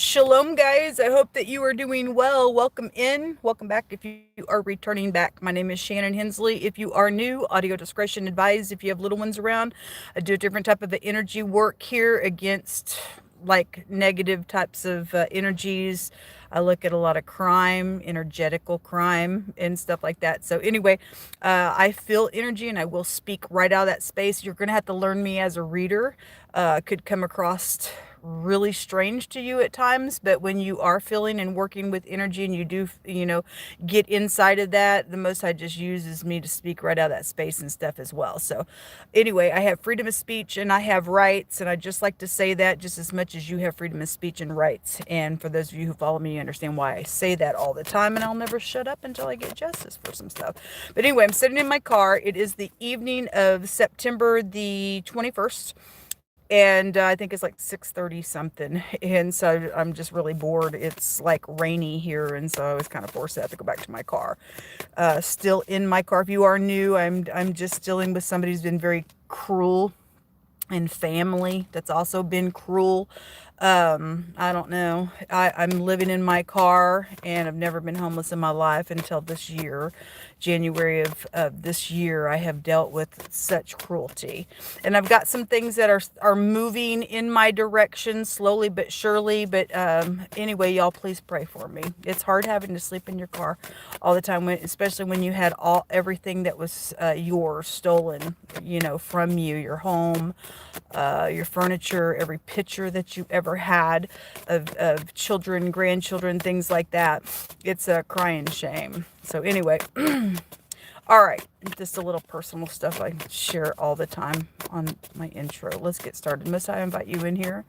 Shalom, guys. I hope that you are doing well. Welcome in. Welcome back if you are returning back. My name is Shannon Hensley. If you are new, audio discretion advised. If you have little ones around, I do a different type of energy work here against like negative types of energies. I look at a lot of crime, energetical crime, and stuff like that. So anyway, I feel energy and I will speak right out of that space. You're going to have to learn me as a reader. Could come across really strange to you at times, but when you are feeling and working with energy and you do, get inside of that, the most I just uses me to speak right out of that space and stuff as well. So anyway, I have freedom of speech and I have rights, and I just like to say that just as much as you have freedom of speech and rights. And for those of you who follow me, you understand why I say that all the time, and I'll never shut up until I get justice for some stuff. But anyway, I'm sitting in my car. It is the evening of September the 21st. And I think it's like 6:30 something, and so I'm just really bored. It's like rainy here, and so I was kind of forced to have to go back to my car. Still in my car. If you are new, I'm just dealing with somebody who's been very cruel, and family that's also been cruel. I don't know. I'm living in my car, and I've never been homeless in my life until this year. January of this year, I have dealt with such cruelty. And I've got some things that are moving in my direction slowly but surely. But anyway, y'all, please pray for me. It's hard having to sleep in your car all the time, especially when you had everything that was yours stolen, from you, your home, your furniture, every picture that you ever had of children, grandchildren, things like that. It's a crying shame. So anyway, all right, just a little personal stuff I share all the time on my intro. Let's get started. Most I invite you in here,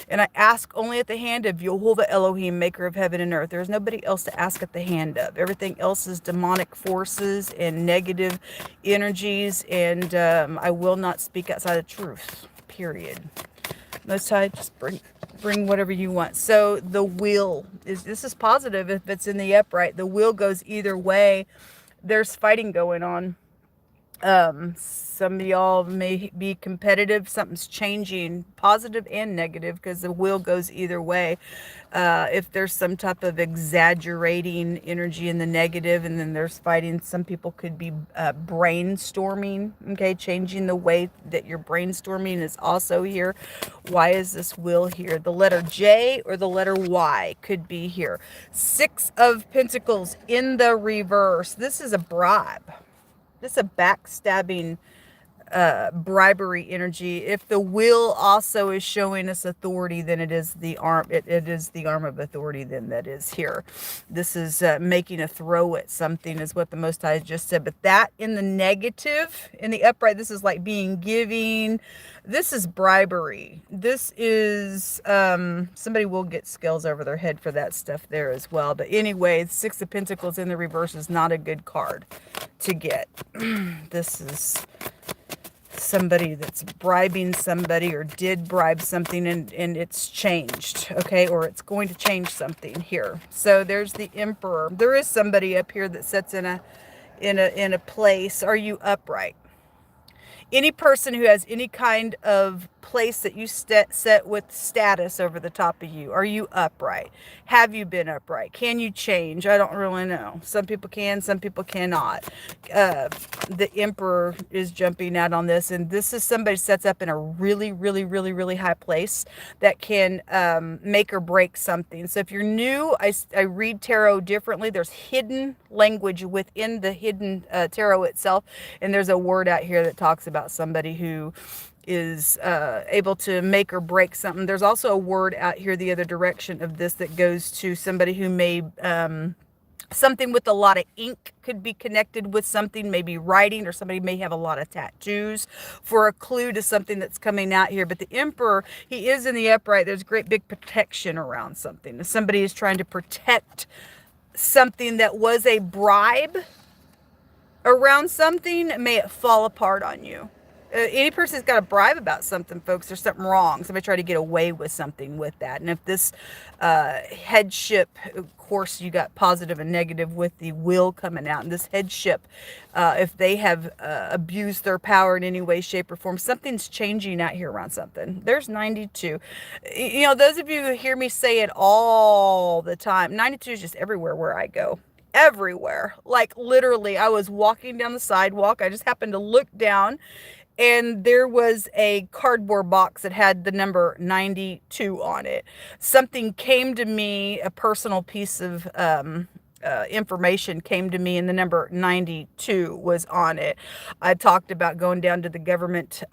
and I ask only at the hand of Yehovah Elohim, maker of heaven and earth. There's nobody else to ask at the hand of. Everything else is demonic forces and negative energies, and I will not speak outside the truth, period. Most High, just bring whatever you want. So the wheel this is positive if it's in the upright. The wheel goes either way. There's fighting going on. Some of y'all may be competitive. Something's changing, positive and negative, because the wheel goes either way. If there's some type of exaggerating energy in the negative, and then there's fighting, some people could be brainstorming, okay? Changing the way that you're brainstorming is also here. Why is this wheel here? The letter J or the letter Y could be here. 6 of Pentacles in the reverse. This is a bribe. This is a backstabbing, bribery energy. If the wheel also is showing us authority, then it is the arm. It is the arm of authority. Then that is here. This is making a throw at something, is what the Most High just said. But that in the negative, in the upright, this is like being giving. This is bribery. This is somebody will get scales over their head for that stuff there as well. But anyway, 6 of Pentacles in the reverse is not a good card to get. This is somebody that's bribing somebody, or did bribe something, and it's changed, okay? Or it's going to change something here. So there's the Emperor. There is somebody up here that sits in a place. Are you upright? Any person who has any kind of place that you set with status over the top of you. Are you upright? Have you been upright? Can you change? I don't really know. Some people can, some people cannot. The Emperor is jumping out on this, and this is somebody sets up in a really, really, really, really high place that can make or break something. So if you're new, I read tarot differently. There's hidden language within the hidden tarot itself, and there's a word out here that talks about somebody who is able to make or break something. There's also a word out here the other direction of this that goes to somebody who may something with a lot of ink could be connected with something, maybe writing, or somebody may have a lot of tattoos for a clue to something that's coming out here. But the Emperor, he is in the upright. There's great big protection around something. If somebody is trying to protect something that was a bribe around something, may it fall apart on you. Any person that's got a bribe about something, folks, there's something wrong. Somebody tried to get away with something with that. And if this headship, of course, you got positive and negative with the will coming out. And this headship, if they have abused their power in any way, shape, or form, something's changing out here around something. There's 92. You know, those of you who hear me say it all the time, 92 is just everywhere where I go. Everywhere. Like literally, I was walking down the sidewalk. I just happened to look down and there was a cardboard box that had the number 92 on it. Something came to me, a personal piece of information came to me, and the number 92 was on it. I talked about going down to the government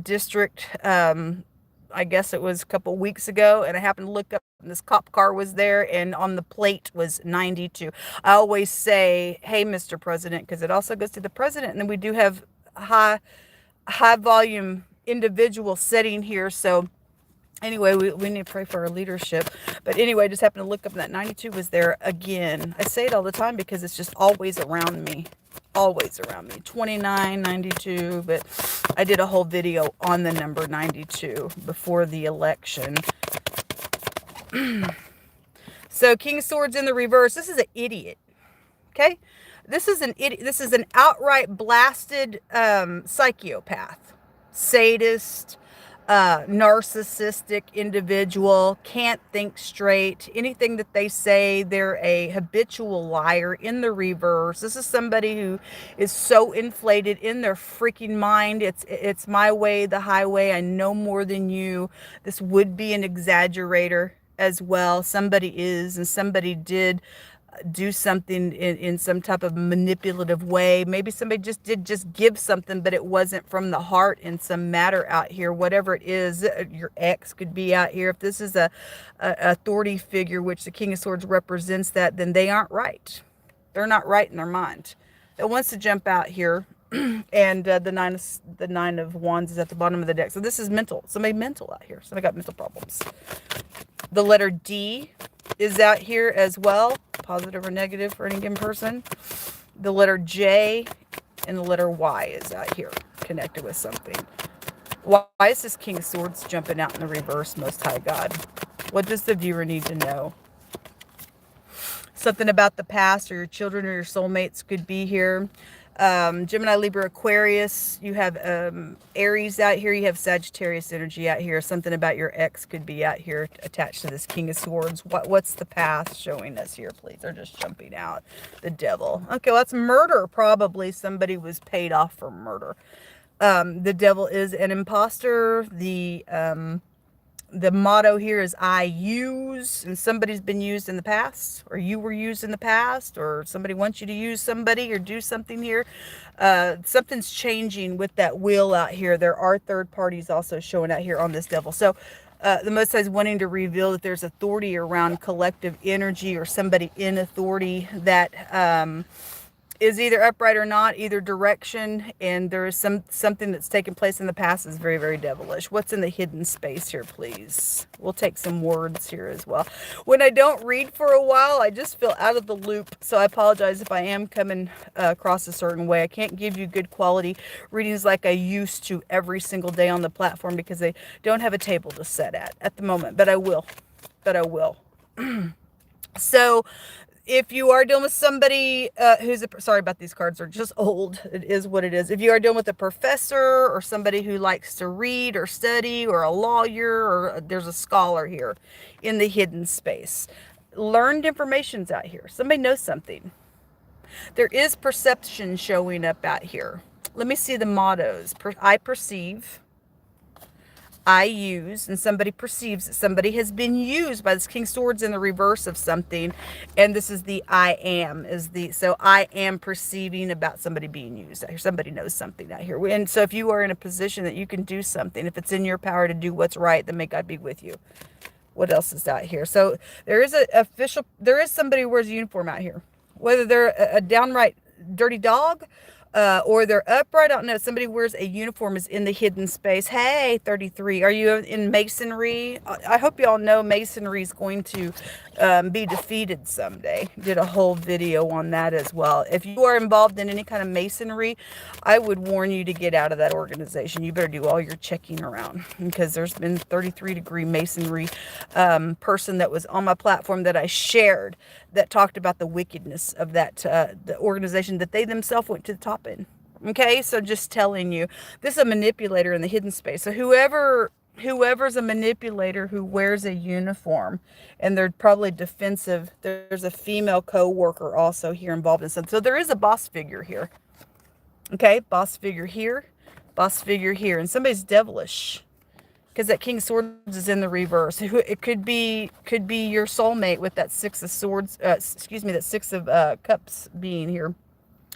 district. I guess it was a couple weeks ago, and I happened to look up and this cop car was there, and on the plate was 92. I always say, hey, Mr. President, because it also goes to the president, and then we do have high volume individual setting here. So anyway, we need to pray for our leadership. But anyway, I just happened to look up and that 92 was there again. I say it all the time because it's just always around me. Always around me. 29, 92. But I did a whole video on the number 92 before the election. So King of Swords in the reverse. This is an idiot. Okay? This is an idiot. This is an outright blasted psychopath, sadist, narcissistic individual, can't think straight. Anything that they say, they're a habitual liar in the reverse. This is somebody who is so inflated in their freaking mind. It's my way, the highway. I know more than you. This would be an exaggerator as well. Somebody is, and somebody did do something in some type of manipulative way. Maybe somebody just give something, but it wasn't from the heart in some matter out here. Whatever it is, your ex could be out here. If this is a authority figure, which the King of Swords represents, that, then they aren't right. They're not right in their mind. It wants to jump out here. And the nine of wands is at the bottom of the deck. So this is mental. Somebody mental out here. Somebody got mental problems. The letter D is out here as well, positive or negative for any given person. The letter J and the letter Y is out here, connected with something. Why is this King of Swords jumping out in the reverse, Most High God? What does the viewer need to know? Something about the past, or your children or your soulmates could be here. Gemini, Libra, Aquarius. You have Aries out here. You have Sagittarius energy out here. Something about your ex could be out here attached to this King of Swords. What's the path showing us here, please? They're just jumping out. The Devil. Okay, well, that's murder, probably. Somebody was paid off for murder. The Devil is an imposter. The motto here is I use, and somebody's been used in the past, or you were used in the past, or somebody wants you to use somebody or do something here. Something's changing with that wheel out here. There are third parties also showing out here on this Devil. So the Most High is wanting to reveal that there's authority around collective energy, or somebody in authority that is either upright or not, either direction, and there is something that's taken place in the past is very, very devilish. What's in the hidden space here, please? We'll take some words here as well. When I don't read for a while, I just feel out of the loop, so I apologize if I am coming across a certain way. I can't give you good quality readings like I used to every single day on the platform because I don't have a table to set at the moment, but I will. So if you are dealing with somebody sorry about these cards, are just old. It is what it is. If you are dealing with a professor or somebody who likes to read or study, or a lawyer, or there's a scholar here in the hidden space. Learned information's out here. Somebody knows something. There is perception showing up out here. Let me see the mottos. I perceive. I use, and somebody perceives that somebody has been used by this King of Swords in the reverse of something, and this is the I am, so I am perceiving about somebody being used out here. Somebody knows something out here. And so if you are in a position that you can do something, if it's in your power to do what's right, then may God be with you. What else is out here? So there is there is somebody who wears a uniform out here, whether they're a downright dirty dog, or they're upright. I don't know. Somebody wears a uniform, is in the hidden space. Hey, 33. Are you in masonry? I hope y'all know masonry is going to be defeated someday. Did a whole video on that as well. If you are involved in any kind of masonry, I would warn you to get out of that organization. You better do all your checking around, because there's been 33-degree masonry person that was on my platform that I shared that talked about the wickedness of that the organization that they themselves went to the top in. Okay, so just telling you, this is a manipulator in the hidden space. So whoever's a manipulator who wears a uniform, and they're probably defensive. There's a female co-worker also here involved in something. So there is a boss figure here. Okay, boss figure here, boss figure here, and somebody's devilish, because that King of Swords is in the reverse. It could be your soulmate with that Six of Swords. Excuse me, that Six of Cups being here.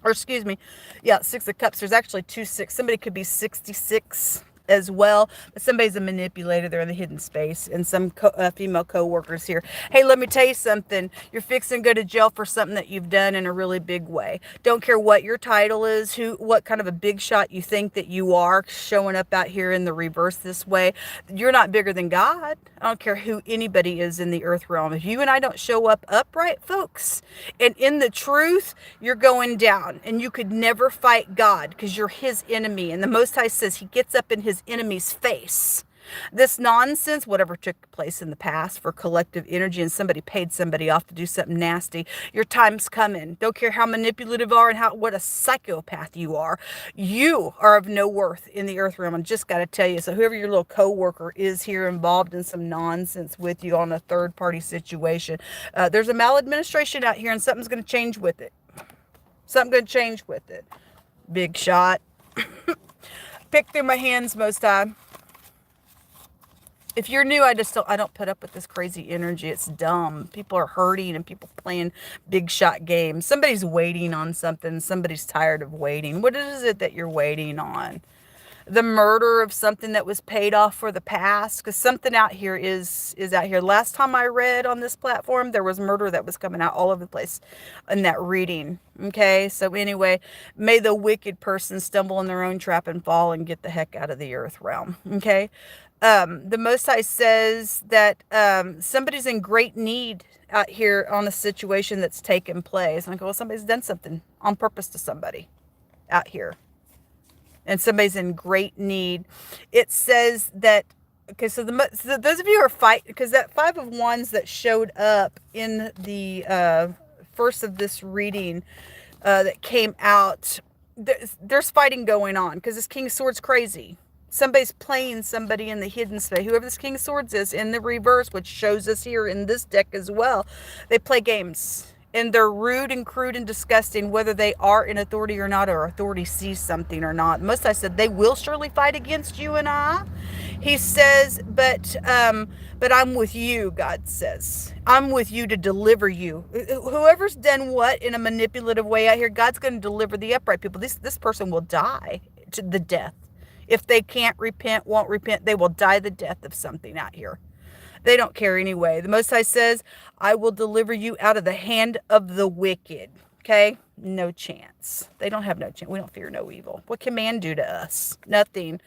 Or excuse me, yeah, Six of Cups. There's actually 2 6. Somebody could be 66 as well, but somebody's a manipulator. They're in the hidden space, and some female co-workers here. Hey, let me tell you something. You're fixing to go to jail for something that you've done in a really big way. Don't care what your title is, what kind of a big shot you think that you are, showing up out here in the reverse this way. You're not bigger than God. I don't care who anybody is in the earth realm. If you and I don't show up upright, folks, and in the truth, you're going down, and you could never fight God, because you're his enemy. And the Most High says he gets up in his enemy's face. This nonsense, whatever took place in the past for collective energy, and somebody paid somebody off to do something nasty, your time's coming. Don't care how manipulative you are and what a psychopath you are of no worth in the earth realm. I just got to tell you. So whoever your little co-worker is here involved in some nonsense with you on a third-party situation, there's a maladministration out here, and something's going to change with it. Something going to change with it. Big shot. Pick through my hands most time. If you're new, I don't put up with this crazy energy. It's dumb. People are hurting, and people playing big shot games. Somebody's waiting on something. Somebody's tired of waiting. What is it that you're waiting on? The murder of something that was paid off for the past, because something out here is out here. Last time I read on this platform, there was murder that was coming out all over the place in that reading. Okay, so anyway, may the wicked person stumble in their own trap and fall and get the heck out of the earth realm. Okay, the Most High says that somebody's in great need out here on a situation that's taken place. And I go, well, somebody's done something on purpose to somebody out here, and somebody's in great need. It says that, okay, so those of you who are fighting, because that 5 of Wands that showed up in the first of this reading that came out, there's fighting going on, because this King of Swords crazy. Somebody's playing somebody in the hidden space. Whoever this King of Swords is in the reverse, which shows us here in this deck as well, they play games. And they're rude and crude and disgusting, whether they are in authority or not, or authority sees something or not. Most I said, they will surely fight against you and I. He says, but I'm with you, God says. I'm with you to deliver you. Whoever's done what in a manipulative way out here, God's going to deliver the upright people. This person will die to the death. If they can't repent, won't repent, they will die the death of something out here. They don't care anyway. The Most High says, I will deliver you out of the hand of the wicked. Okay? No chance. They don't have no chance. We don't fear no evil. What can man do to us? Nothing.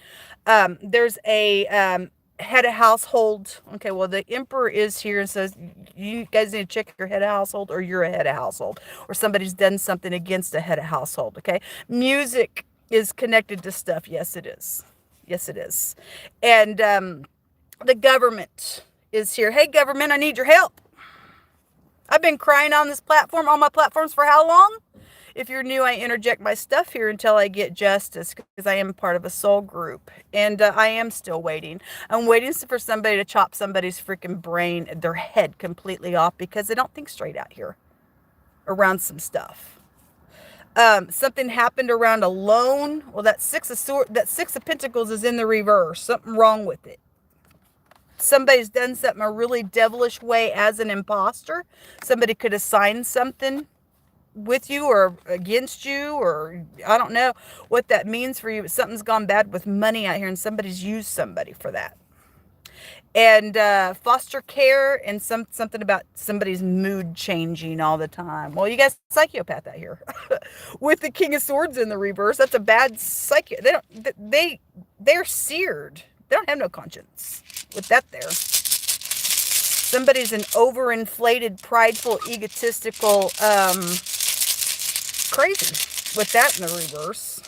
There's a head of household. Okay, well, the Emperor is here and says, you guys need to check your head of household, or you're a head of household, or somebody's done something against a head of household. Okay? Music is connected to stuff. Yes, it is. Yes, it is. And the government is here. Hey, government, I need your help. I've been crying on this platform, on my platforms, for how long? If you're new, I interject my stuff here until I get justice, because I am part of a soul group, and I am still waiting. I'm waiting for somebody to chop somebody's freaking brain, their head completely off, because they don't think straight out here around some stuff. Something happened around a loan. Well, that Six of Pentacles is in the reverse. Something wrong with it. Somebody's done something a really devilish way as an imposter. Somebody could have signed something with you or against you, or I don't know what that means for you, but something's gone bad with money out here, and somebody's used somebody for that. And foster care, and something about somebody's mood changing all the time. Well, you guys, psychopath out here with the King of Swords in the reverse. That's a bad psycho. They're seared. They don't have no conscience with that there. Somebody's an overinflated, prideful, egotistical, crazy with that in the reverse.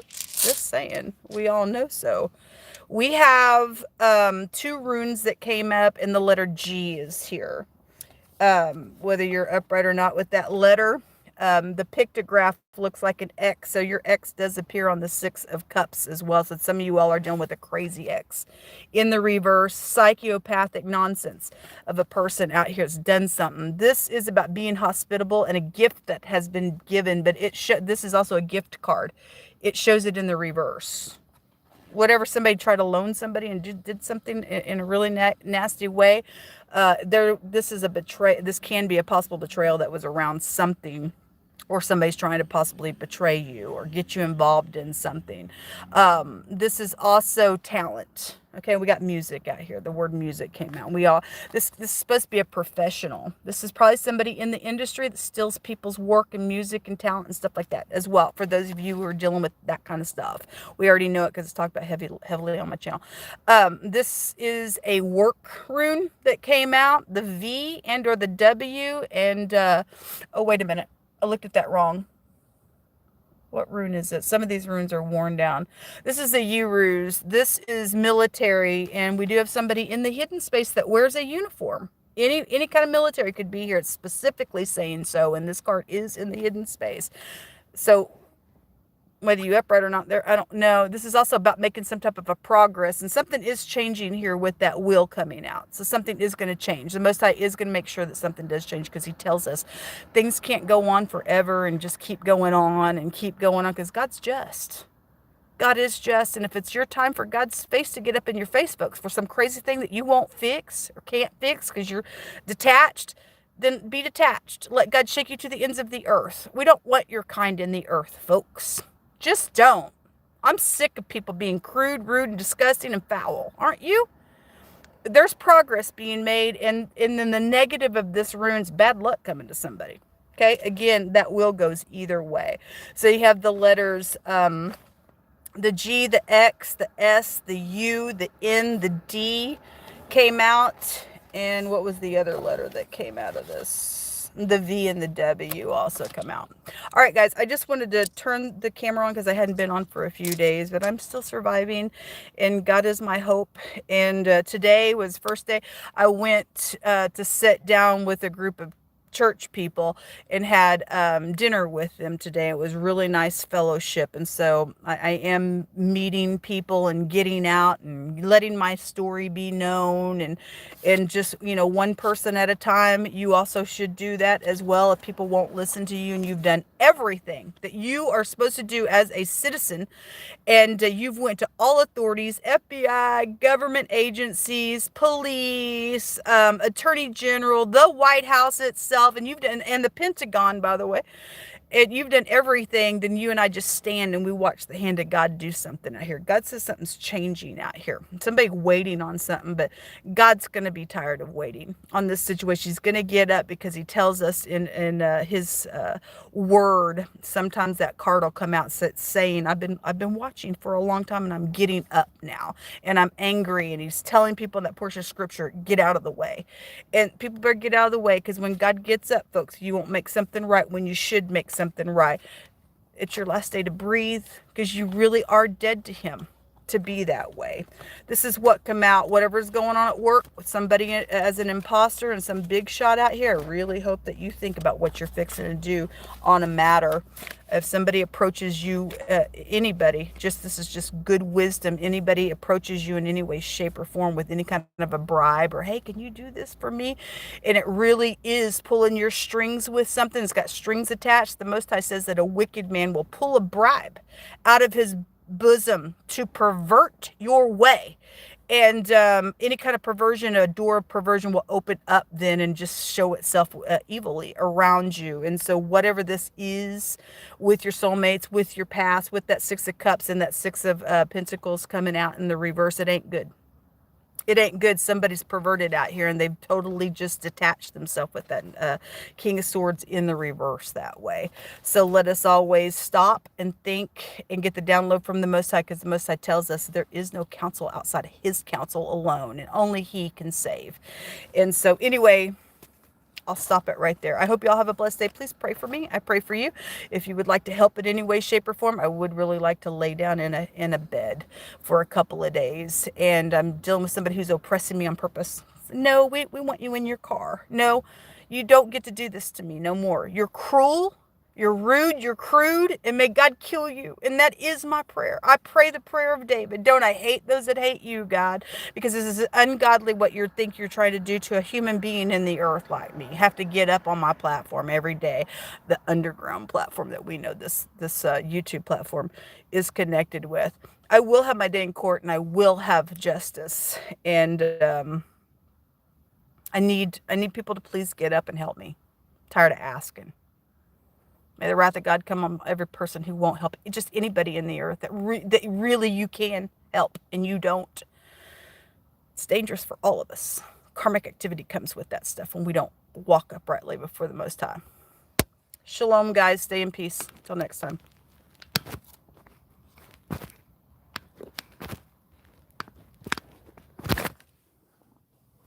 Just saying, we all know so. We have 2 runes that came up, and the letter G is here. Whether you're upright or not with that letter, the pictograph looks like an X, so your X does appear on the 6 of Cups as well. So some of you all are dealing with a crazy X. In the reverse, psychopathic nonsense of a person out here that's done something. This is about being hospitable and a gift that has been given, but this is also a gift card. It shows it in the reverse. Whatever somebody tried to loan somebody and did something in a really nasty way, this is a betray. This can be a possible betrayal that was around something, or somebody's trying to possibly betray you or get you involved in something. This is also talent. Okay, we got music out here. The word music came out. This is supposed to be a professional. This is probably somebody in the industry that steals people's work and music and talent and stuff like that as well. For those of you who are dealing with that kind of stuff, we already know it because it's talked about heavily on my channel. This is a work rune that came out. The V and or the W and oh, wait a minute. I looked at that wrong. What rune is it? Some of these runes are worn down. This is a Uruz. This is military, and we do have somebody in the hidden space that wears a uniform. Any kind of military could be here. It's specifically saying so, and this card is in the hidden space. So whether you upright or not there, I don't know. This is also about making some type of a progress, and something is changing here with that wheel coming out. So something is going to change. The Most High is going to make sure that something does change, because he tells us things can't go on forever and just keep going on because God's just. God is just, and if it's your time for God's face to get up in your face, folks, for some crazy thing that you won't fix or can't fix because you're detached, then be detached. Let God shake you to the ends of the earth. We don't want your kind in the earth, folks. Just don't. I'm sick of people being crude, rude, and disgusting and foul. Aren't you? There's progress being made, and then the negative of this rune's bad luck coming to somebody. Okay? Again, that will goes either way. So you have the letters, the G, the X, the S, the U, the N, the D came out. And what was the other letter that came out of this? The V and the W also come out. All right, guys, I just wanted to turn the camera on because I hadn't been on for a few days, but I'm still surviving, and God is my hope. And today was first day. I went to sit down with a group of church people and had dinner with them today. It was really nice fellowship, and so I am meeting people and getting out and letting my story be known, and just, you know, one person at a time. You also should do that as well if people won't listen to you and you've done everything that you are supposed to do as a citizen, and you've went to all authorities, FBI, government agencies, police, attorney general, the White House itself, and you've done, and the Pentagon, by the way, and you've done everything. Then you and I just stand and we watch the hand of God do something out here. God says something's changing out here. Somebody waiting on something, but God's going to be tired of waiting on this situation. He's going to get up because he tells us in his word. Sometimes that card will come out saying, I've been watching for a long time, and I'm getting up now, and I'm angry. And he's telling people in that portion of scripture, get out of the way. And people better get out of the way, because when God gets up, folks, you won't make something right when you should make something right. It's your last day to breathe, because you really are dead to him to be that way. This is what come out. Whatever's going on at work with somebody as an imposter and some big shot out here, I really hope that you think about what you're fixing to do on a matter. If somebody approaches you, anybody, this is just good wisdom. Anybody approaches you in any way, shape, or form with any kind of a bribe, or, hey, can you do this for me? And it really is pulling your strings with something. It's got strings attached. The Most High says that a wicked man will pull a bribe out of his bosom to pervert your way. And any kind of perversion, a door of perversion will open up then and just show itself evilly around you. And so whatever this is with your soulmates, with your past, with that 6 of Cups and that 6 of Pentacles coming out in the reverse, it ain't good. It ain't good. Somebody's perverted out here, and they've totally just detached themselves with that King of Swords in the reverse that way. So let us always stop and think and get the download from the Most High, because the Most High tells us there is no counsel outside of his counsel alone, and only he can save. And so anyway, I'll stop it right there. I hope y'all have a blessed day. Please pray for me. I pray for you. If you would like to help in any way, shape, or form, I would really like to lay down in a bed for a couple of days. And I'm dealing with somebody who's oppressing me on purpose. No, we want you in your car. No, you don't get to do this to me no more. You're cruel. You're rude, you're crude, and may God kill you. And that is my prayer. I pray the prayer of David. Don't I hate those that hate you, God? Because this is ungodly what you think you're trying to do to a human being in the earth like me. Have to get up on my platform every day, the underground platform that we know this YouTube platform is connected with. I will have my day in court, and I will have justice. And I need people to please get up and help me. I'm tired of asking. May the wrath of God come on every person who won't help. Just anybody in the earth that really you can help and you don't. It's dangerous for all of us. Karmic activity comes with that stuff when we don't walk uprightly before the Most High. Shalom, guys. Stay in peace. Until next time.